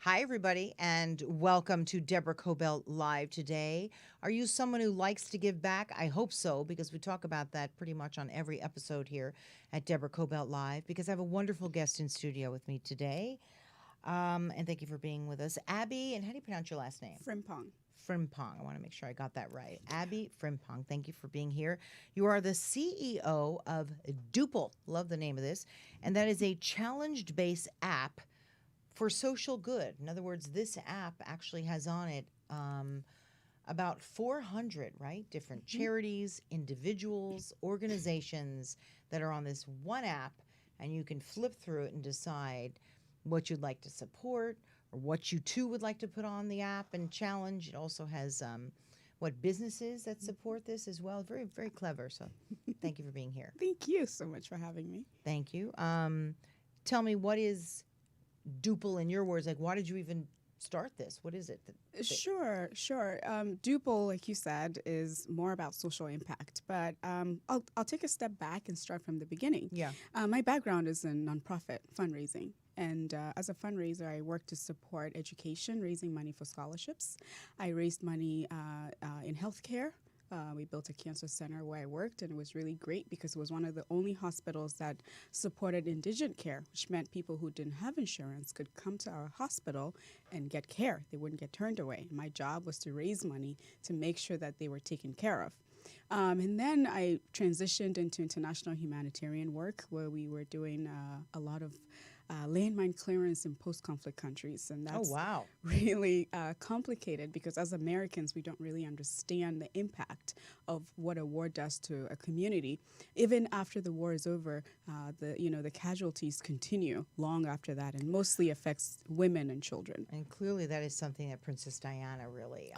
Hi, everybody, and welcome to Deborah Kobylt Live today. Are you someone who likes to give back? I hope so, because we talk about that pretty much on every episode here at Deborah Kobylt Live, because I have a wonderful guest in studio with me today. And thank you for being with us. Abby, and how do you pronounce your last name? Frimpong. Frimpong. I want to make sure I got that right. Abby Frimpong, thank you for being here. You are the CEO of Duuple. Love the name of this. And that is a challenge-based app for social good. In other words, this app actually has on it about 400, right? Different charities, individuals, organizations that are on this one app, and you can flip through it and decide what you'd like to support or what you too would like to put on the app and challenge. It also has what businesses that support this as well. Very, very clever. So thank you for being here. Thank you so much for having me. Thank you. Tell me, what is Duuple in your words? Like, why did you even start this? What is it? Sure. Duuple, like you said, is more about social impact, but I'll take a step back and start from the beginning. Yeah. My background is in nonprofit fundraising. And as a fundraiser, I work to support education, raising money for scholarships. I raised money in healthcare. We built a cancer center where I worked, and it was really great because it was one of the only hospitals that supported indigent care, which meant people who didn't have insurance could come to our hospital and get care. They wouldn't get turned away. My job was to raise money to make sure that they were taken care of. And then I transitioned into international humanitarian work where we were doing a lot of landmine clearance in post-conflict countries. And that's really complicated because as Americans, we don't really understand the impact of what a war does to a community. Even after the war is over, the casualties continue long after that and mostly affects women and children. And clearly that is something that Princess Diana really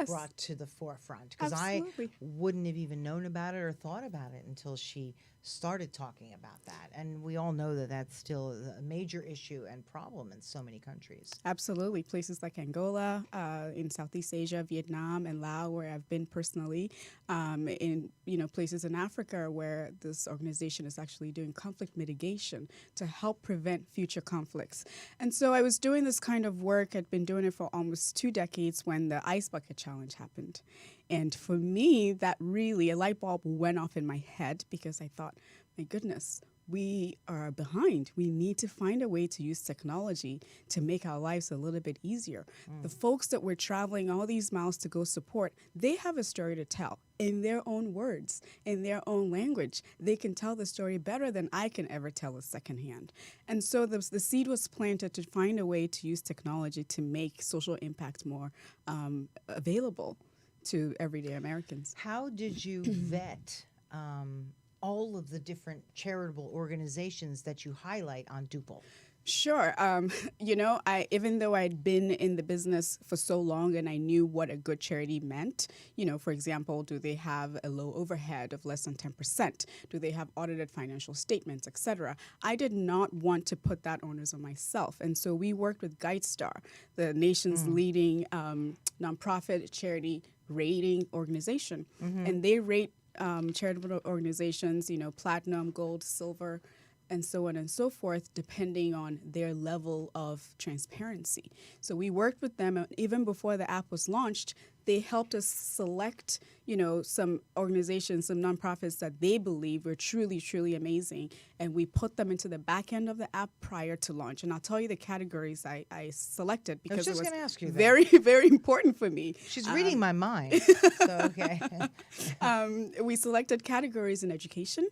brought to the forefront. Because I wouldn't have even known about it or thought about it until she started talking about that. And we all know that that's still a major issue and problem in so many countries. Absolutely. Places like Angola, in Southeast Asia, Vietnam, and Laos, where I've been personally, in places in Africa where this organization is actually doing conflict mitigation to help prevent future conflicts. And so I was doing this kind of work. I'd been doing it for almost 2 decades when the Ice Bucket Challenge happened. And for me, that really, a light bulb went off in my head because I thought, my goodness, we are behind. We need to find a way to use technology to make our lives a little bit easier. The folks that we're traveling all these miles to go support, they have a story to tell in their own words, in their own language. They can tell the story better than I can ever tell it secondhand. And so the seed was planted to find a way to use technology to make social impact more available to everyday Americans. How did you vet all of the different charitable organizations that you highlight on Duuple? Sure. Even though I'd been in the business for so long and I knew what a good charity meant, for example, do they have a low overhead of less than 10%? Do they have audited financial statements, et cetera? I did not want to put that onus on myself. And so we worked with GuideStar, the nation's leading nonprofit charity rating organization. And they rate charitable organizations, platinum, gold, silver, and so on and so forth, depending on their level of transparency. So we worked with them, and even before the app was launched, they helped us select, some organizations, some nonprofits that they believe were truly, truly amazing. And we put them into the back end of the app prior to launch. And I'll tell you the categories I selected because it was ask you very, very important for me. She's reading my mind. So, okay. We selected categories in education,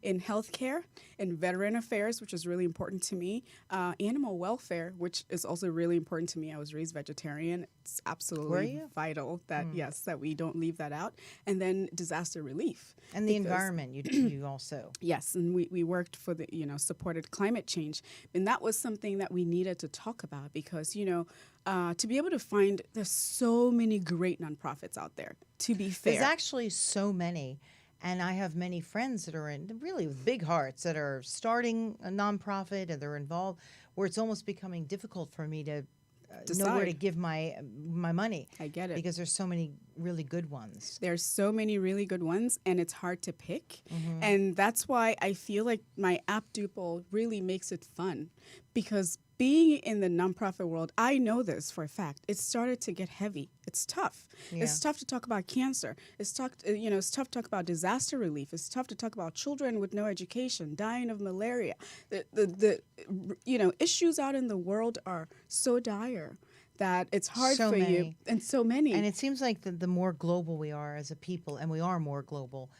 in healthcare, in veteran affairs, which is really important to me, animal welfare, which is also really important to me. I was raised vegetarian. It's absolutely vital that, that we don't leave that out. And then disaster relief. And the environment, you also. Yes, and we worked for the, supported climate change. And that was something that we needed to talk about because, to be able to find, there's so many great nonprofits out there, to be fair. There's actually so many. And I have many friends that are in really with big hearts that are starting a nonprofit and they're involved where it's almost becoming difficult for me to know where to give my money. I get it. Because there's so many really good ones. There's so many really good ones, and it's hard to pick. And that's why I feel like my app Duuple really makes it fun because being in the nonprofit world, I know this for a fact. It started to get heavy. It's tough. Yeah. It's tough to talk about cancer. It's tough, it's tough to talk about disaster relief. It's tough to talk about children with no education, dying of malaria. The issues out in the world are so dire that it's hard So for you, many. and so many. And it seems like the more global we are as a people, and we are more global,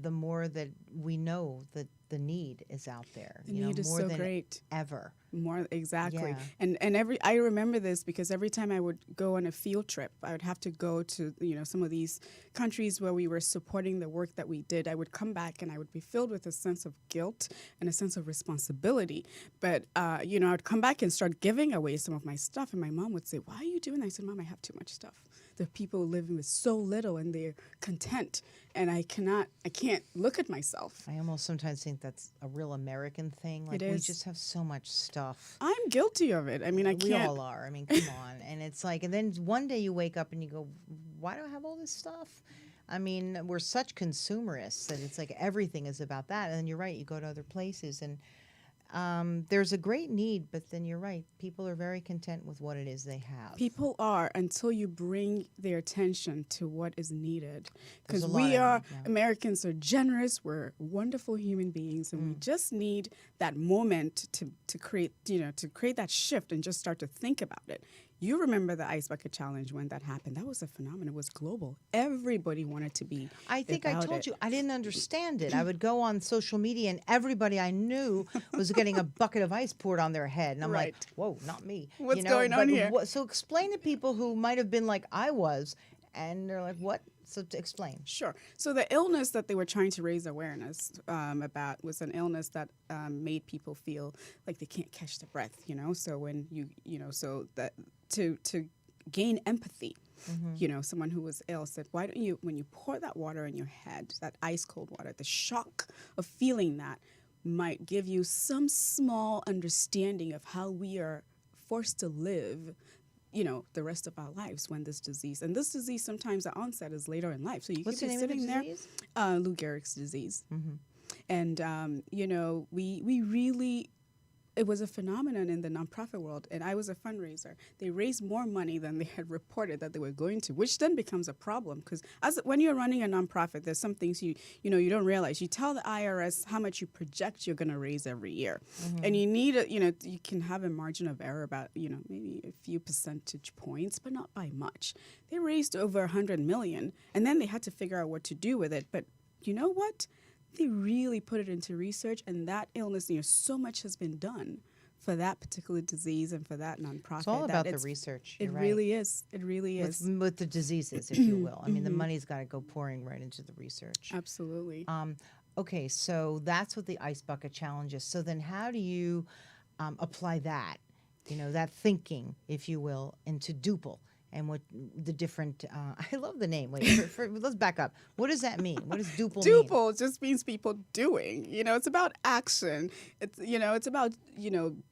the more that we know that the need is out there. The need is more so than great. ever. More exactly. Yeah. And I remember this because every time I would go on a field trip, I would have to go to some of these countries where we were supporting the work that we did. I would come back and I would be filled with a sense of guilt and a sense of responsibility. But I would come back and start giving away some of my stuff, and my mom would say, "Why are you doing that?" I said, "Mom, I have too much stuff. The people living with so little and they're content, and I can't look at myself." I almost sometimes think that's a real American thing. Like, It we is. just have so much stuff. I'm guilty of it. I mean, I We can't. all are. I mean, come on. And it's like, and then one day you wake up and you go, why do I have all this stuff? I mean, we're such consumerists that it's like everything is about that. And then you're right, you go to other places and there's a great need, but then you're right. People are very content with what it is they have. People are, until you bring their attention to what is needed. There's Because a lot we of are, need now. Americans are generous, we're wonderful human beings, and we just need that moment to create that shift and just start to think about it. You remember the Ice Bucket Challenge when that happened. That was a phenomenon. It was global. Everybody wanted to be I think I about told it. you, I didn't understand it. I would go on social media and everybody I knew was getting a bucket of ice poured on their head. And I'm like, Right. whoa, not me. What's going on here? So explain to people who might have been like I was, and they're like, what? So to explain. Sure. So the illness that they were trying to raise awareness about was an illness that made people feel like they can't catch their breath. So when so that to gain empathy, someone who was ill said, why don't you, when you pour that water in your head, that ice cold water, the shock of feeling that might give you some small understanding of how we are forced to live the rest of our lives when this disease. And this disease, sometimes the onset is later in life. So you What's could the be name of the sitting there. disease? Lou Gehrig's disease. And, we really, it was a phenomenon in the nonprofit world. And I was a fundraiser. They raised more money than they had reported that they were going to, which then becomes a problem. Because when you're running a nonprofit, there's some things you don't realize. You tell the IRS how much you project you're going to raise every year. And you need, you can have a margin of error about, maybe a few percentage points, but not by much. They raised over 100 million, and then they had to figure out what to do with it. But you know what? They really put it into research, and that illness, so much has been done for that particular disease and for that nonprofit. It's all about the research. It You're right. really is. It really is. With the diseases, if you will. I mean, the money's got to go pouring right into the research. Absolutely. Okay, so that's what the Ice Bucket Challenge is. So then how do you apply that, that thinking, if you will, into Duuple? And what the different, I love the name. Wait, let's back up. What does that mean? What does Duuple mean? Duuple just means people doing. It's about action. It's about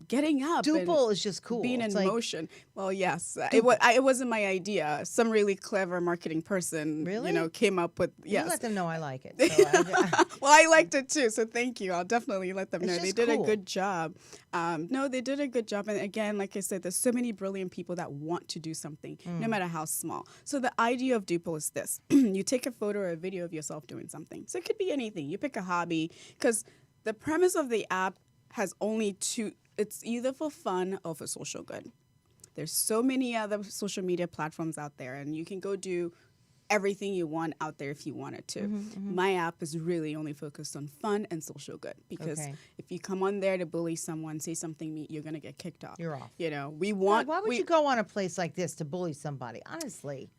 getting up. Duuple is just cool. Being It's in like, motion. Well, yes, it wasn't my idea. Some really clever marketing person, Really? came up with you yes. let them know I like it. So Well, I liked it too, so thank you. I'll definitely let them It's know. They just did cool. a good job. No, they did a good job. And again, like I said, there's so many brilliant people that want to do something, no matter how small. So the idea of Duuple is this. You take a photo or a video of yourself doing something. So it could be anything. You pick a hobby, because the premise of the app has only two. It's either for fun or for social good. There's so many other social media platforms out there, and you can go do everything you want out there if you wanted to. My app is really only focused on fun and social good, because Okay. if you come on there to bully someone, say something mean, you're going to get kicked off. You're off. We want... why would you go on a place like this to bully somebody? Honestly.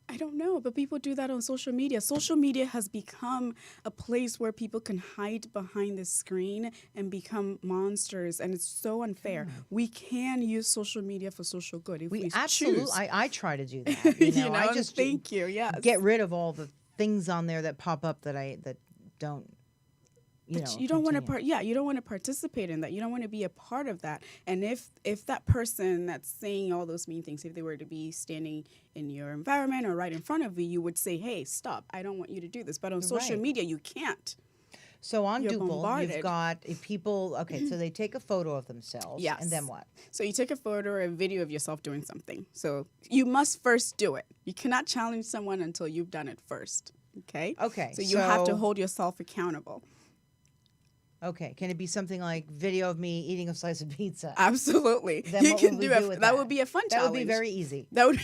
I don't know, but people do that on social media. Social media has become a place where people can hide behind the screen and become monsters, and it's so unfair. We can use social media for social good if we absolutely. choose. I try to do that. I just thank you. Yes. get rid of all the things on there that pop up that don't. But you don't want to continue. you don't want to participate in that. You don't want to be a part of that. And if that person that's saying all those mean things, if they were to be standing in your environment or right in front of you, you would say, "Hey, stop! I don't want you to do this." But on social Right. media, you can't. So on You're Duuple, bombarded. you've got people. Okay, so they take a photo of themselves, Yes. and then what? So you take a photo or a video of yourself doing something. So you must first do it. You cannot challenge someone until you've done it first. Okay? Okay, So you have to so- hold yourself accountable. Okay, can it be something like video of me eating a slice of pizza? Absolutely. Then You what can would we do do it. with That would be a fun That challenge. would be very easy. That would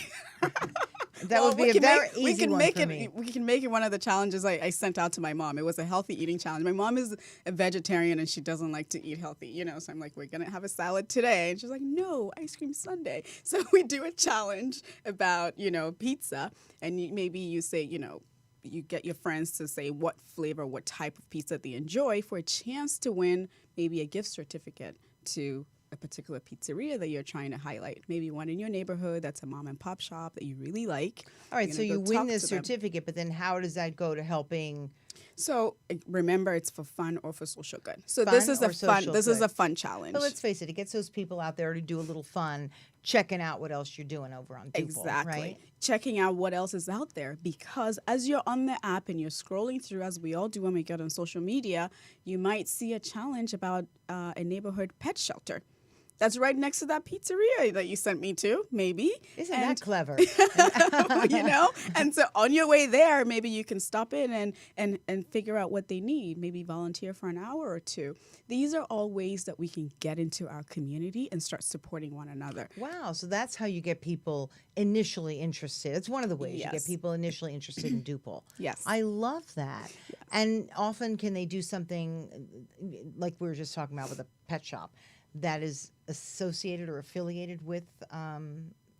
That Well, would be we a can very we easy can one make for it, me. We can make it one of the challenges I sent out to my mom. It was a healthy eating challenge. My mom is a vegetarian and she doesn't like to eat healthy, So I'm like, we're gonna have a salad today, and she's like, no, ice cream sundae. So we do a challenge about pizza, and maybe you say you get your friends to say what flavor, what type of pizza they enjoy for a chance to win maybe a gift certificate to a particular pizzeria that you're trying to highlight. Maybe one in your neighborhood that's a mom and pop shop that you really like. All right, You're so gonna you go win talk this to them. certificate, but then how does that go to helping? So remember, it's for fun or for social good. So Fun this is or a fun. social This is good? a fun challenge. But let's face it, it gets those people out there to do a little fun, checking out what else you're doing over on Duuple, Exactly. right? Checking out what else is out there, because as you're on the app and you're scrolling through, as we all do when we get on social media, you might see a challenge about a neighborhood pet shelter. That's right next to that pizzeria that you sent me to, maybe. Isn't that clever? And so on your way there, maybe you can stop in and figure out what they need, maybe volunteer for an hour or two. These are all ways that we can get into our community and start supporting one another. Wow, so that's how you get people initially interested. It's one of the ways you get Yes. people initially interested in Duuple. Yes. I love that. And often can they do something like we were just talking about with a pet shop that is associated or affiliated with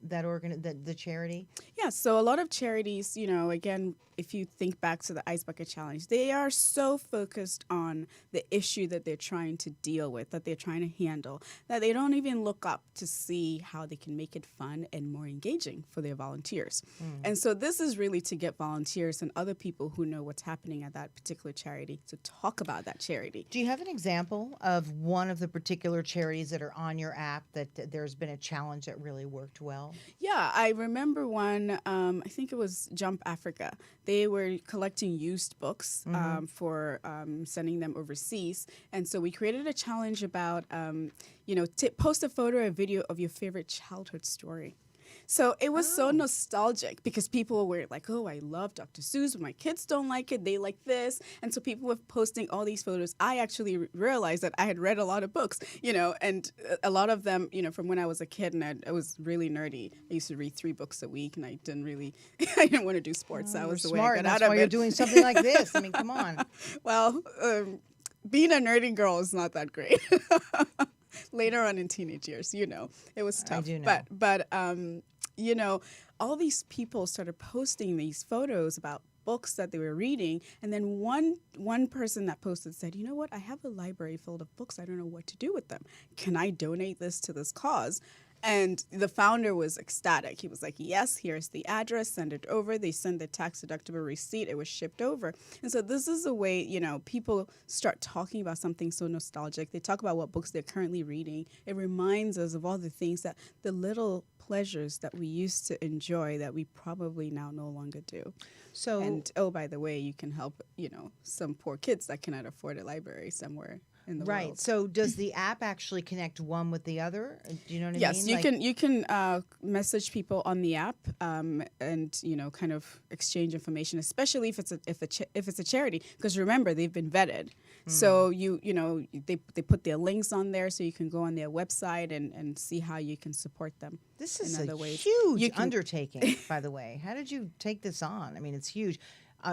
the charity? Yeah, so a lot of charities, again, if you think back to the Ice Bucket Challenge, they are so focused on the issue that they're trying to deal with, that they're trying to handle, that they don't even look up to see how they can make it fun and more engaging for their volunteers. And so this is really to get volunteers and other people who know what's happening at that particular charity to talk about that charity. Do you have an example of one of the particular charities that are on your app that there's been a challenge that really worked well? Yeah, I remember one, I think it was Jump Africa. They were collecting used books for sending them overseas. And so we created a challenge about, post a photo or video of your favorite childhood story. So it was so nostalgic because people were like, oh, I love Dr. Seuss, but my kids don't like it. They like this. And so people were posting all these photos. I actually realized that I had read a lot of books, and a lot of them, from when I was a kid, and I was really nerdy. I used to read 3 books a week, and I didn't want to do sports. That was the way I Smart. got That's out of why it. you're doing something like this. I mean, come on. Well, being a nerdy girl is not that great. Later on in teenage years, it was tough. I do know. But all these people started posting these photos about books that they were reading, and then one person that posted said, you know what, I have a library full of books. I don't know what to do with them. Can I donate this to this cause? And the founder was ecstatic. He was like, yes, here's the address, send it over. They send the tax-deductible receipt. It was shipped over. And so this is a way, people start talking about something so nostalgic. They talk about what books they're currently reading. It reminds us of all the things the little pleasures that we used to enjoy that we probably now no longer do. So, And, by the way, you can help, some poor kids that cannot afford a library somewhere in the right. world. So does the app actually connect one with the other? Do you know what I Yes, mean? you can message people on the app and kind of exchange information, especially if it's a charity, because remember they've been vetted. So they put their links on there, so you can go on their website and see how you can support them. This is in a other ways. huge You can- undertaking, by the way. How did you take this on? I mean, it's huge.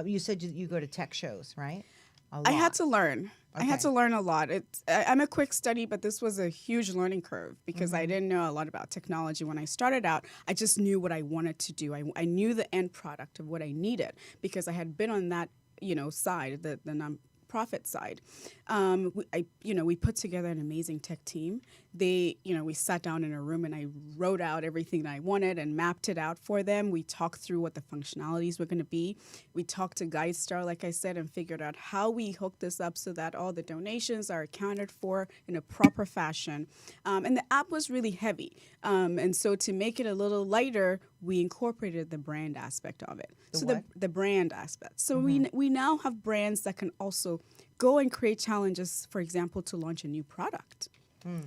You said you go to tech shows, right? I had to learn. I had Okay. to learn a lot. I'm a quick study, but this was a huge learning curve because I didn't know a lot about technology when I started out. I just knew what I wanted to do. I knew the end product of what I needed because I had been on that side, the nonprofit side. We put together an amazing tech team. We sat down in a room and I wrote out everything I wanted and mapped it out for them. We talked through what the functionalities were going to be. We talked to GuideStar, like I said, and figured out how we hook this up so that all the donations are accounted for in a proper fashion. And the app was really heavy. And so to make it a little lighter, we incorporated the brand aspect of it. The what? The brand aspect. So we now have brands that can also go and create challenges, for example, to launch a new product.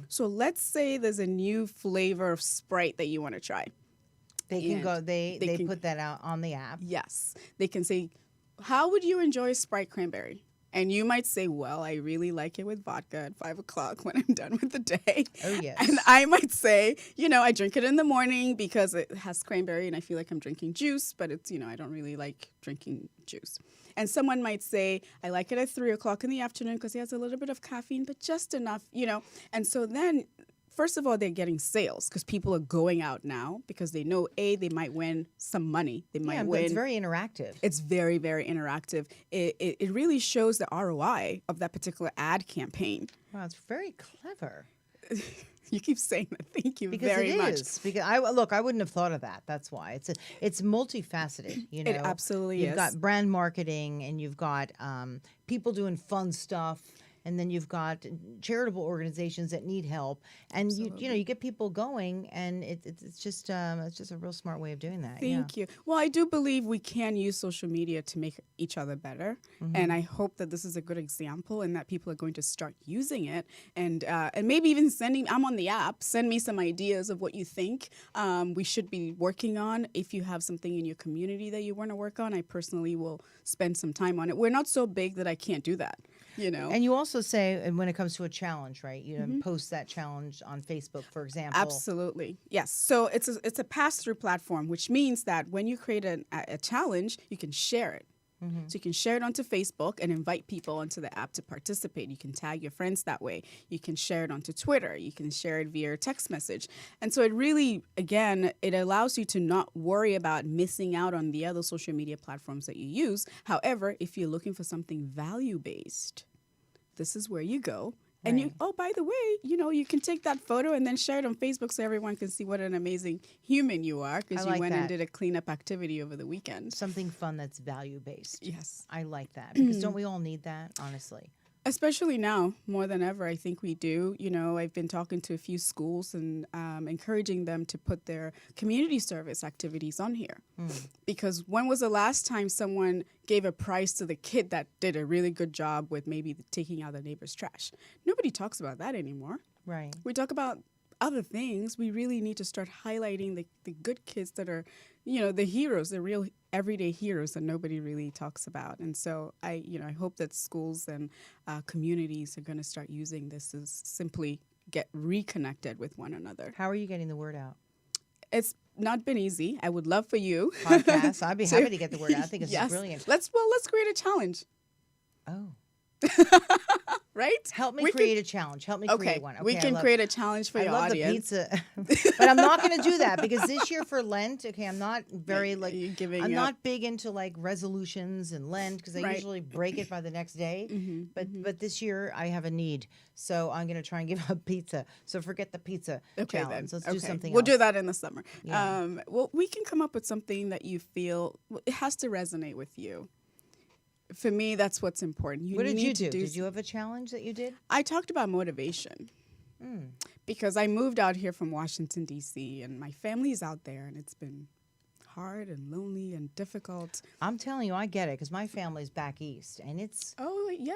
So let's say there's a new flavor of Sprite that you want to try. They can And go. They can- put that out on the app. Yes. They can say, how would you enjoy Sprite Cranberry? And you might say, well, I really like it with vodka at 5 o'clock when I'm done with the day. Oh, yes. And I might say, I drink it in the morning because it has cranberry and I feel like I'm drinking juice, but it's, I don't really like drinking juice. And someone might say, I like it at 3 o'clock in the afternoon because it has a little bit of caffeine, but just enough, And so then, first of all, they're getting sales because people are going out now because they know, they might win some money. They might win. It's very interactive. It's very, very interactive. It really shows the ROI of that particular ad campaign. Wow, it's very clever. You keep saying that. Thank you Because very it much. is. Because I wouldn't have thought of that. That's why it's multifaceted. It absolutely you've is. got brand marketing, and you've got people doing fun stuff, and then you've got charitable organizations that need help, and you get people going, and it's just a real smart way of doing that. Thank you. Well, I do believe we can use social media to make each other better, and I hope that this is a good example, and that people are going to start using it, and maybe even I'm on the app. Send me some ideas of what you think we should be working on. If you have something in your community that you want to work on, I personally will spend some time on it. We're not so big that I can't do that. And you also say, and when it comes to a challenge, right? You post that challenge on Facebook, for example. Absolutely. Yes. So it's a pass-through platform, which means that when you create a challenge, you can share it. So you can share it onto Facebook and invite people onto the app to participate. You can tag your friends that way. You can share it onto Twitter. You can share it via text message. And so it really, again, it allows you to not worry about missing out on the other social media platforms that you use. However, if you're looking for something value-based, this is where you go. And Right. by the way, you can take that photo and then share it on Facebook so everyone can see what an amazing human you are because I like you went and that. did a cleanup activity over the weekend. Something fun that's value based. Yes. I like that because don't we all need that, honestly? Especially now, more than ever, I think we do. I've been talking to a few schools and encouraging them to put their community service activities on here. Because when was the last time someone gave a prize to the kid that did a really good job with maybe taking out the neighbor's trash? Nobody talks about that anymore. Right. We talk about other things. We really need to start highlighting the good kids that are, the heroes, the real everyday heroes that nobody really talks about. And so I hope that schools and communities are going to start using this to simply get reconnected with one another. How are you getting the word out? It's not been easy. I would love for you. Podcasts. I'd be happy to get the word out. I think it's Yes. brilliant. Let's create a challenge, Oh. right? Help me We create a challenge. Help me create one. Okay, we can create a challenge for I your love audience. the pizza, but I'm not going to do that because this year for Lent, I'm not very You're giving I'm up. not big into resolutions and Lent because I Right. usually break it by the next day. But this year I have a need, so I'm going to try and give up pizza. So forget the pizza Okay, challenge. then. Let's do something We'll else. do that in the summer. Yeah. Well, we can come up with something that you feel it has to resonate with you. For me, that's what's important. What did need you to do? Did you have a challenge that you did? I talked about motivation because I moved out here from Washington, D.C., and my family's out there, and it's been hard and lonely and difficult. I'm telling you, I get it because my family's back east, and it's Oh, yeah.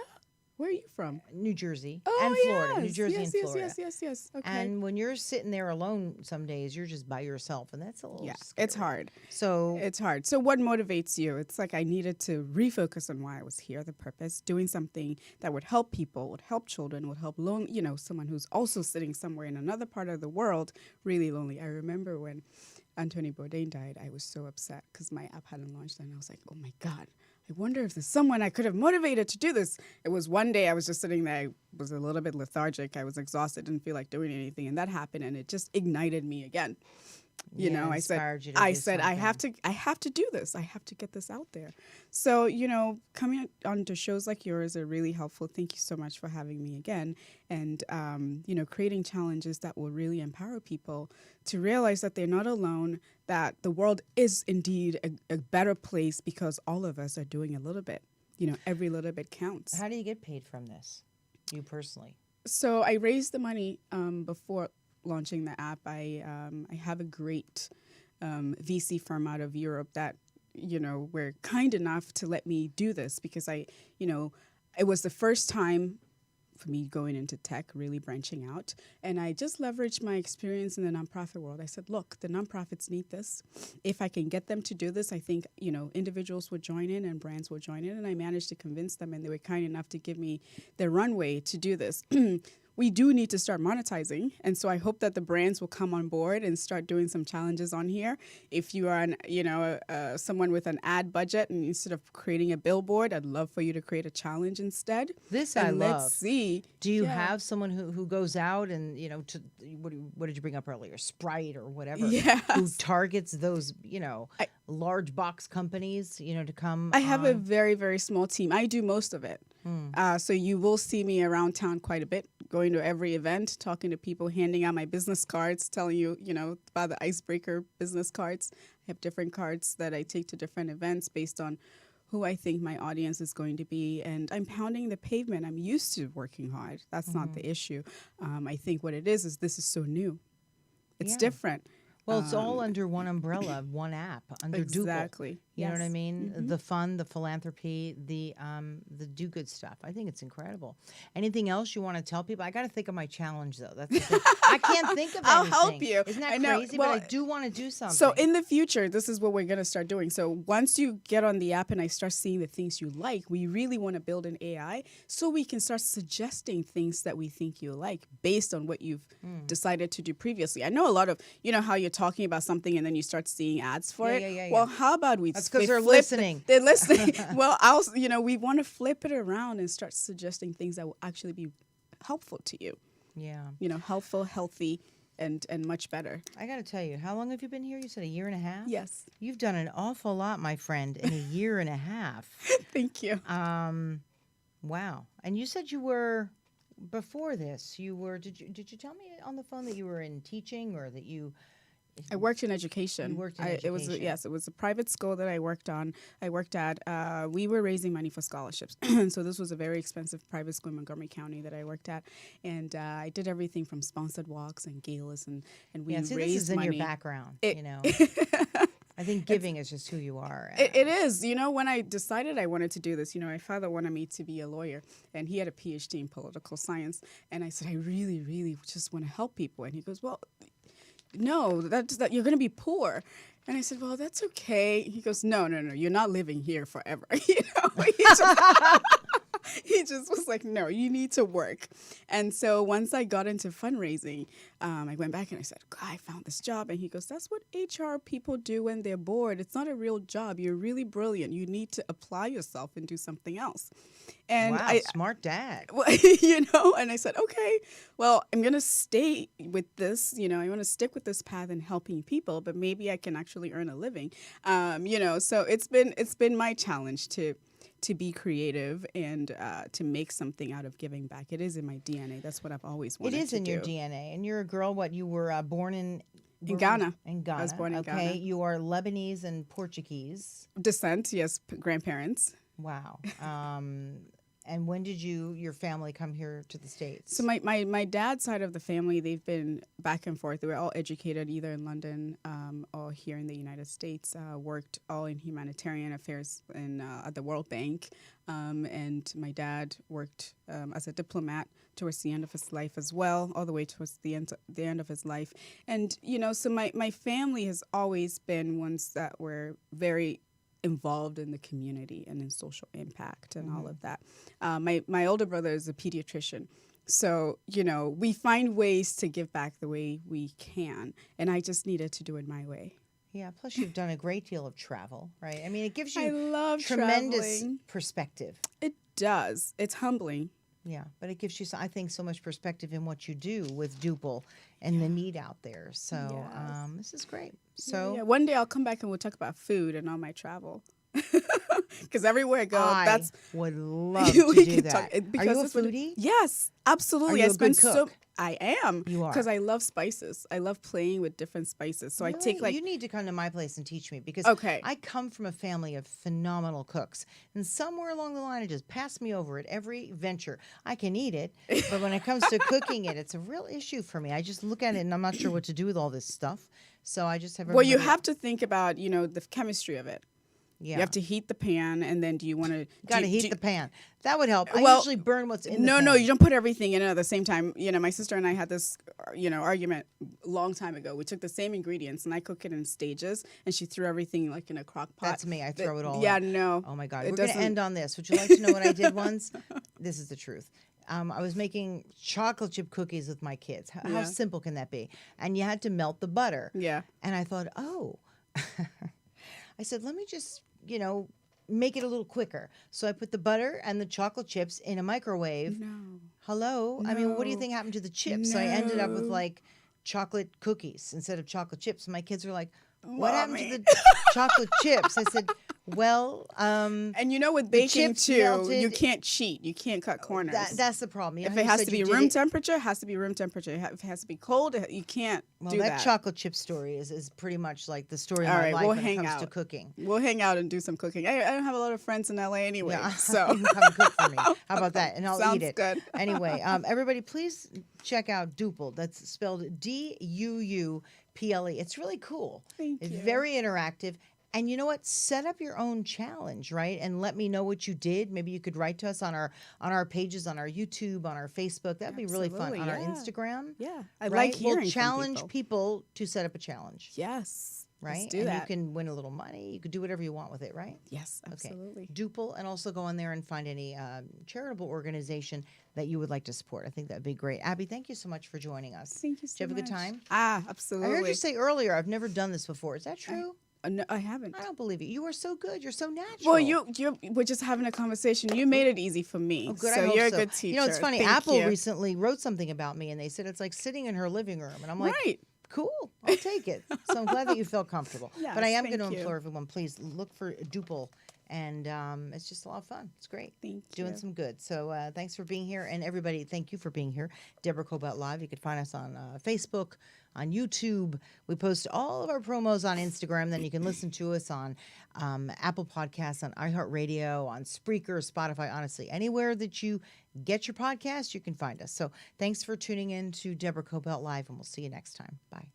Where are you from? New Jersey Oh, and Florida. New yes. Jersey yes, and yes, Florida. Yes. Okay. And when you're sitting there alone, some days you're just by yourself, and that's a little it's scary. hard. So It's hard. So what motivates you? It's like I needed to refocus on why I was here, the purpose, doing something that would help people, would help children, would help someone who's also sitting somewhere in another part of the world, really lonely. I remember when Anthony Bourdain died, I was so upset because my app hadn't launched, and I was like, oh my God, I wonder if there's someone I could have motivated to do this. It was one day I was just sitting there, I was a little bit lethargic, I was exhausted, didn't feel like doing anything, and that happened, and it just ignited me again. I inspired you to do I have to do this. I have to get this out there. So, coming on to shows like yours are really helpful. Thank you so much for having me again. And, creating challenges that will really empower people to realize that they're not alone, that the world is indeed a better place because all of us are doing a little bit. Every little bit counts. how do you get paid from this, you personally? So I raised the money before launching the app. I have a great VC firm out of Europe that were kind enough to let me do this because it was the first time for me going into tech, really branching out. And I just leveraged my experience in the nonprofit world. I said, look, the nonprofits need this. If I can get them to do this, I think, individuals would join in and brands will join in. And I managed to convince them, and they were kind enough to give me the runway to do this. We do need to start monetizing. And so I hope that the brands will come on board and start doing some challenges on here. If you are someone with an ad budget, and instead of creating a billboard, I'd love for you to create a challenge instead. This and I love. Let's see. Do you have someone who goes out and, what did you bring up earlier? Sprite or whatever. Yes. Who targets those, large box companies, to come I have a on? very, very small team. I do most of it. So you will see me around town quite a bit, going to every event, talking to people, handing out my business cards, telling you, about the icebreaker business cards. I have different cards that I take to different events based on who I think my audience is going to be. And I'm pounding the pavement. I'm used to working hard. That's not the issue. I think what it is this is so new. It's different. Well, it's all under one umbrella, one app, under Duuple. Exactly. You know what I mean? The fun, the philanthropy, the do good stuff. I think it's incredible. Anything else you want to tell people? I got to think of my challenge though. That's the thing. I can't think of I'll anything. help you. Isn't that I know. crazy? Well, but I do want to do something. So in the future, this is what we're going to start doing. So once you get on the app and I start seeing the things you like, we really want to build an AI so we can start suggesting things that we think you like based on what you've decided to do previously. I know a lot of, how you're talking about something and then you start seeing ads for it. Yeah. Well, how about we That's because they're listening. They're listening. Well, we want to flip it around and start suggesting things that will actually be helpful to you. Yeah. Helpful, healthy, and much better. I got to tell you, how long have you been here? You said a year and a half? Yes. You've done an awful lot, my friend, in a year and a half. Thank you. Wow. And you said you were, before this, did you tell me on the phone that you were in teaching or that you... I worked in education. You worked in education. It was a private school that I worked at. We were raising money for scholarships. So this was a very expensive private school in Montgomery County that I worked at. And I did everything from sponsored walks and galas and we raised money. This is in your background, I think giving is just who you are. It is. When I decided I wanted to do this, my father wanted me to be a lawyer, and he had a PhD in political science. And I said, I really, really just want to help people. And he goes, well, no, that you're going to be poor. And I said, well, that's okay. He goes, no, you're not living here forever. He just was like, no, you need to work. And so once I got into fundraising, I went back and I said, I found this job. And he goes, that's what HR people do when they're bored. It's not a real job. You're really brilliant. You need to apply yourself and do something else. And wow, smart dad. And I said, okay, well, I'm going to stay with this. I want to stick with this path in helping people, but maybe I can actually earn a living. So it's been my challenge to be creative and to make something out of giving back. It is in my DNA. That's what I've always wanted to do. It is in your DNA. And you're a girl, you were born in Ghana. In Ghana. I was born in Ghana. Okay, you are Lebanese and Portuguese. Descent, yes, grandparents. Wow. And when did your family come here to the States? So my dad's side of the family, they've been back and forth. They were all educated either in London or here in the United States, worked all in humanitarian affairs at the World Bank. And my dad worked as a diplomat towards the end of his life as well, all the way towards the end of his life. And, so my family has always been ones that were very involved in the community and in social impact and all of that. My older brother is a pediatrician. So, we find ways to give back the way we can. And I just needed to do it my way. Yeah, plus you've done a great deal of travel, right? I mean, it gives you I love tremendous traveling. Perspective. It does. It's humbling. Yeah, but it gives you, I think, so much perspective in what you do with Duuple and the need out there. So this is great. So one day I'll come back and we'll talk about food and all my travel. Because everywhere I go, would love to do that. Are you a foodie? Yes, absolutely. Are you a good cook? I am. You are. Because I love spices. I love playing with different spices. So really? I take You need to come to my place and teach me because okay. I come from a family of phenomenal cooks. And somewhere along the line, it just passed me over at every venture. I can eat it, but when it comes to cooking it, it's a real issue for me. I just look at it and I'm not sure what to do with all this stuff. So I just have Well, you have to think about, the chemistry of it. Yeah. You have to heat the pan, and then do you want to... Got to heat the pan. That would help. I Well, usually burn what's in the No, pan. no, you don't put everything in it at the same time. My sister and I had this, argument a long time ago. We took the same ingredients, and I cook it in stages, and she threw everything like in a crock pot. That's me. I throw it all Yeah, in. no. Oh, my God. It We're going to doesn't- end on this. Would you like to know what I did once? This is the truth. I was making chocolate chip cookies with my kids. How Yeah. simple can that be? And you had to melt the butter. Yeah. And I thought, oh, I said, let me just, make it a little quicker. So I put the butter and the chocolate chips in a microwave. No. Hello? I mean, what do you No. think happened to the chips? So I ended up with No. like chocolate cookies instead of chocolate chips. My kids were like, what happened to Mommy. the chocolate chips? I said, well, And with baking chips too, melted. you can't cheat. You can't cut corners. that's the problem. You know if how it you has said to be you did room it? temperature, it has to be room temperature. If it has to be cold, you can't Well, do that that. chocolate chip story is pretty much like the story of All my right, life we'll when it hang comes to out. cooking. We'll hang out and do some cooking. I don't have a lot of friends in LA anyway, Yeah, so you can come and cook for me. How about that? And I'll Sounds eat it. good. Anyway, everybody, please check out Duuple. That's spelled Duuple. It's really cool. Thank It's you. very interactive. And you know what? Set up your own challenge, right? And let me know what you did. Maybe you could write to us on our pages, on our YouTube, on our Facebook. That'd be really fun. Absolutely, On our yeah. Instagram. Yeah, I right? like hearing We'll challenge from people to set up a challenge. Yes, Right? Let's do and that. you can win a little money. You could do whatever you want with it, right? Yes, absolutely. Duuple, and also go on there and find any charitable organization that you would like to support. I think that'd be great. Abby, thank you so much for joining us. Thank you so Did you have a good much. time? Ah, I absolutely. heard you say earlier, I've never done this before. Is that true? No, I haven't. I don't believe it. You are so good. You're so natural. Well, we're just having a conversation. You made it easy for me. Oh, good. So I hope you're so. a good teacher. You know, it's funny. Thank Apple you. recently wrote something about me, and they said it's like sitting in her living room. And I'm like, Right. cool, I'll take it. So I'm glad that you felt comfortable. Yes, but I am going to thank you. implore everyone, please look for Duuple. And it's just a lot of fun. It's great. Thank Doing you. some good. So thanks for being here. And everybody, thank you for being here. Deborah Kobylt Live. You can find us on Facebook, on YouTube. We post all of our promos on Instagram. Then you can listen to us on Apple Podcasts, on iHeartRadio, on Spreaker, Spotify. Honestly, anywhere that you get your podcast, you can find us. So thanks for tuning in to Deborah Kobylt Live, and we'll see you next time. Bye.